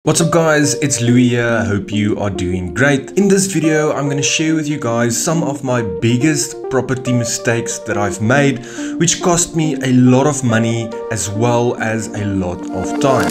What's up guys, it's Louis here. I hope you are doing great. In this video, I'm going to share with you guys some of my biggest property mistakes that I've made, which cost me a lot of money as well as a lot of time.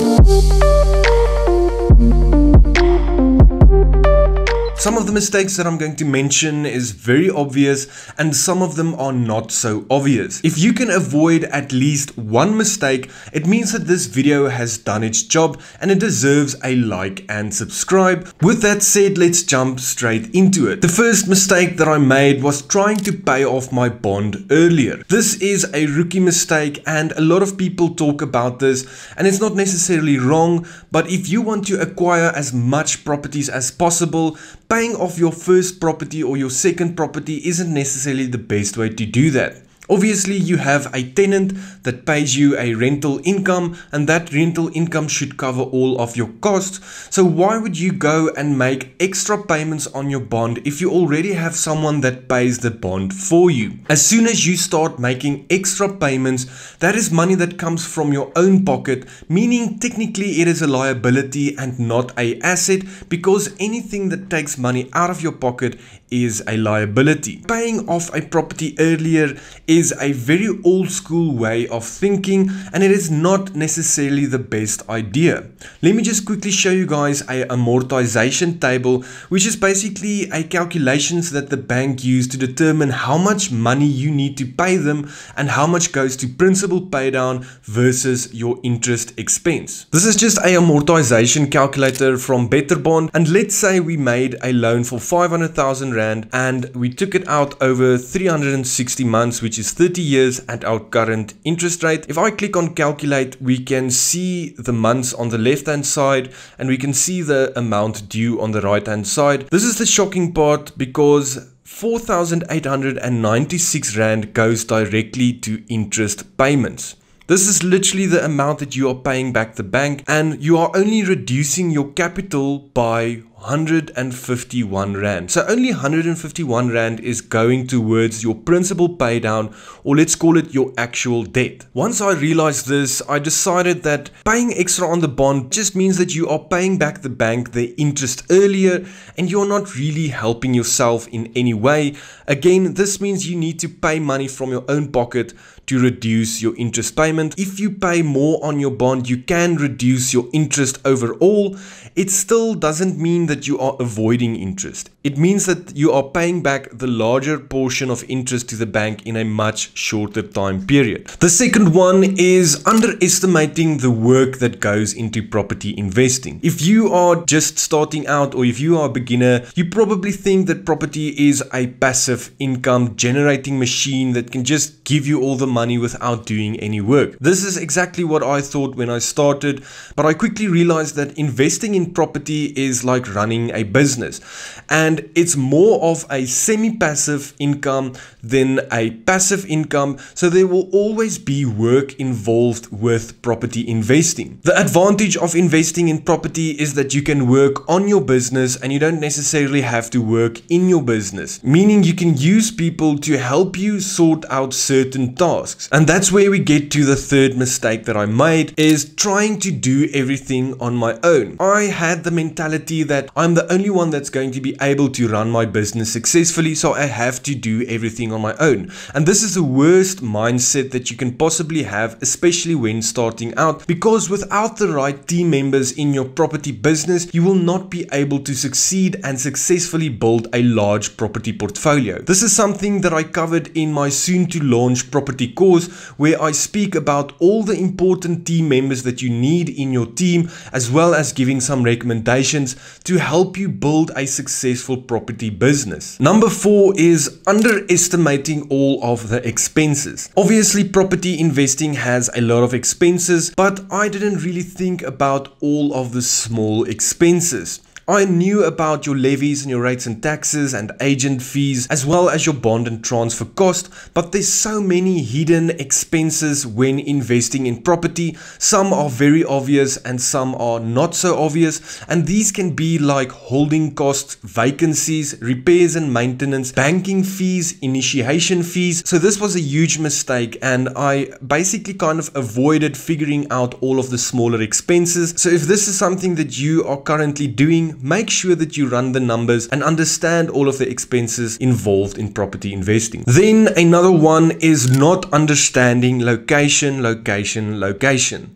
Some of the mistakes that I'm going to mention is very obvious and some of them are not so obvious. If you can avoid at least one mistake, it means that this video has done its job and it deserves a like and subscribe. With that said, let's jump straight into it. The first mistake that I made was trying to pay off my bond earlier. This is a rookie mistake and a lot of people talk about this, and it's not necessarily wrong, but if you want to acquire as much properties as possible, paying off your first property or your second property isn't necessarily the best way to do that. Obviously, you have a tenant that pays you a rental income, and that rental income should cover all of your costs. So why would you go and make extra payments on your bond if you already have someone that pays the bond for you? As soon as you start making extra payments, that is money that comes from your own pocket, meaning technically it is a liability and not an asset, because anything that takes money out of your pocket is a liability. Paying off a property earlier is a very old school way of thinking, and it is not necessarily the best idea. Let me just quickly show you guys a amortization table, which is basically a calculations that the bank use to determine how much money you need to pay them and how much goes to principal pay down versus your interest expense. This is just a amortization calculator from BetterBond, and let's say we made a loan for 500,000 Rand and we took it out over 360 months, which is 30 years at our current interest rate. If I click on calculate, we can see the months on the left hand side and we can see the amount due on the right hand side. This is the shocking part, because 4,896 Rand goes directly to interest payments. This is literally the amount that you are paying back the bank, and you are only reducing your capital by 151 Rand. So only 151 Rand is going towards your principal pay down, or let's call it your actual debt. Once I realized this, I decided that paying extra on the bond just means that you are paying back the bank the interest earlier and you're not really helping yourself in any way. Again, this means you need to pay money from your own pocket to reduce your interest payment. If you pay more on your bond, you can reduce your interest overall. It still doesn't mean that you are avoiding interest. It means that you are paying back the larger portion of interest to the bank in a much shorter time period. The second one is underestimating the work that goes into property investing. If you are just starting out, or if you are a beginner, you probably think that property is a passive income generating machine that can just give you all the money without doing any work. This is exactly what I thought when I started, but I quickly realized that investing in property is like running a business, and it's more of a semi-passive income than a passive income, so there will always be work involved with property investing. The advantage of investing in property is that you can work on your business and you don't necessarily have to work in your business, meaning you can use people to help you sort out certain tasks. And that's where we get to the third mistake that I made, is trying to do everything on my own. I had the mentality that I'm the only one that's going to be able to run my business successfully, so I have to do everything on my own. And this is the worst mindset that you can possibly have, especially when starting out, because without the right team members in your property business, you will not be able to succeed and successfully build a large property portfolio. This is something that I covered in my soon to launch property course, where I speak about all the important team members that you need in your team, as well as giving some recommendations to help you build a successful property business. Number 4 is underestimating all of the expenses. Obviously, property investing has a lot of expenses, but I didn't really think about all of the small expenses. I knew about your levies and your rates and taxes and agent fees, as well as your bond and transfer cost, but there's so many hidden expenses when investing in property. Some are very obvious and some are not so obvious, and these can be like holding costs, vacancies, repairs and maintenance, banking fees, initiation fees. So this was a huge mistake, and I basically kind of avoided figuring out all of the smaller expenses. So if this is something that you are currently doing, make sure that you run the numbers and understand all of the expenses involved in property investing. Then another one is not understanding location.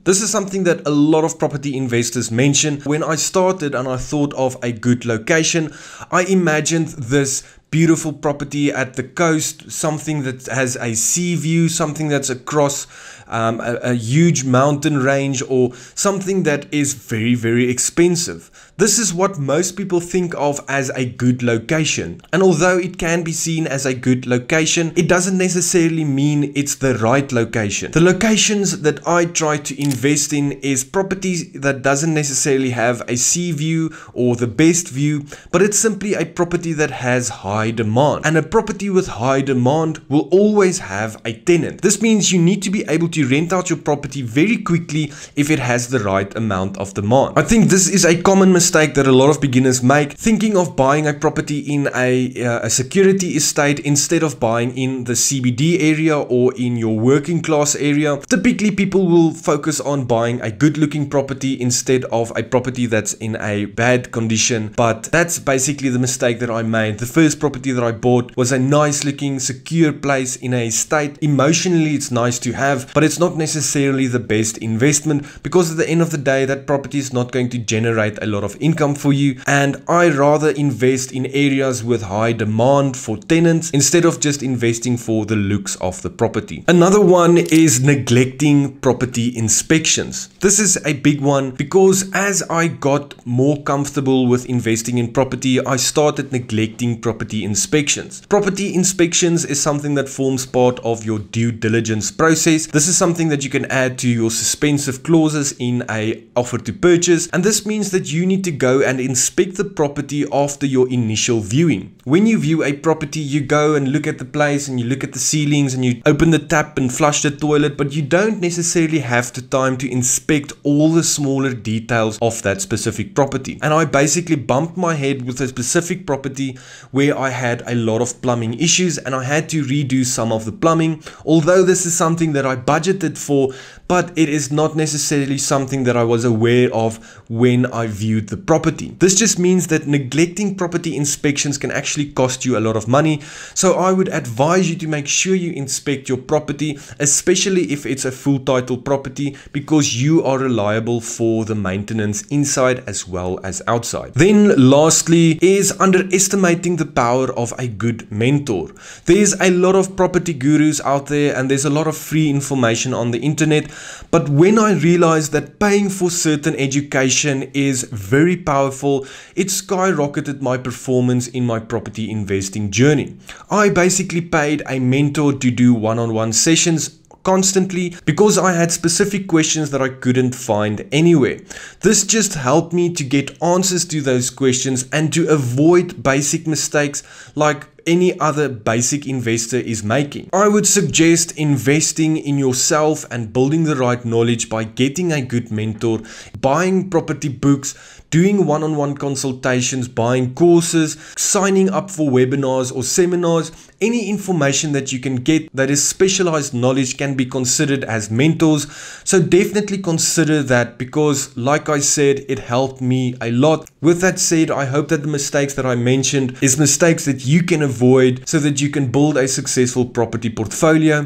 This is something that a lot of property investors mention. When I started and I thought of a good location, I imagined this beautiful property at the coast, something that has a sea view, something that's across a huge mountain range, or something that is very, very expensive. This is what most people think of as a good location. And although it can be seen as a good location, it doesn't necessarily mean it's the right location. The locations that I try to invest in is properties that doesn't necessarily have a sea view or the best view, but it's simply a property that has high demand. And a property with high demand will always have a tenant. This means you need to be able to rent out your property very quickly if it has the right amount of demand. I think this is a common mistake that a lot of beginners make, thinking of buying a property in a security estate instead of buying in the CBD area or in your working class area. Typically people will focus on buying a good looking property instead of a property that's in a bad condition, but that's basically the mistake that I made. The first property that I bought was a nice looking secure place in a estate. Emotionally it's nice to have, but it's not necessarily the best investment, because at the end of the day that property is not going to generate a lot of income for you, and I rather invest in areas with high demand for tenants instead of just investing for the looks of the property. Another one is neglecting property inspections. This is a big one because as I got more comfortable with investing in property, I started neglecting property inspections. Property inspections is something that forms part of your due diligence process. This is something that you can add to your suspensive clauses in a offer to purchase, and this means that you need to go and inspect the property after your initial viewing. When you view a property, you go and look at the place and you look at the ceilings and you open the tap and flush the toilet, but you don't necessarily have the time to inspect all the smaller details of that specific property. And I basically bumped my head with a specific property where I had a lot of plumbing issues and I had to redo some of the plumbing. Although this is something that I budgeted for, but it is not necessarily something that I was aware of when I viewed the property. This just means that neglecting property inspections can actually cost you a lot of money. So I would advise you to make sure you inspect your property, especially if it's a full title property, because you are reliable for the maintenance inside as well as outside. Then lastly is underestimating the power of a good mentor. There's a lot of property gurus out there and there's a lot of free information on the internet, but when I realized that paying for certain education is very powerful, it skyrocketed my performance in my property investing journey. I basically paid a mentor to do one-on-one sessions constantly because I had specific questions that I couldn't find anywhere. This just helped me to get answers to those questions and to avoid basic mistakes like any other basic investor is making. I would suggest investing in yourself and building the right knowledge by getting a good mentor, buying property books, doing one-on-one consultations, buying courses, signing up for webinars or seminars. Any information that you can get that is specialized knowledge can be considered as mentors. So definitely consider that, because like I said, it helped me a lot. With that said, I hope that the mistakes that I mentioned is mistakes that you can avoid so that you can build a successful property portfolio.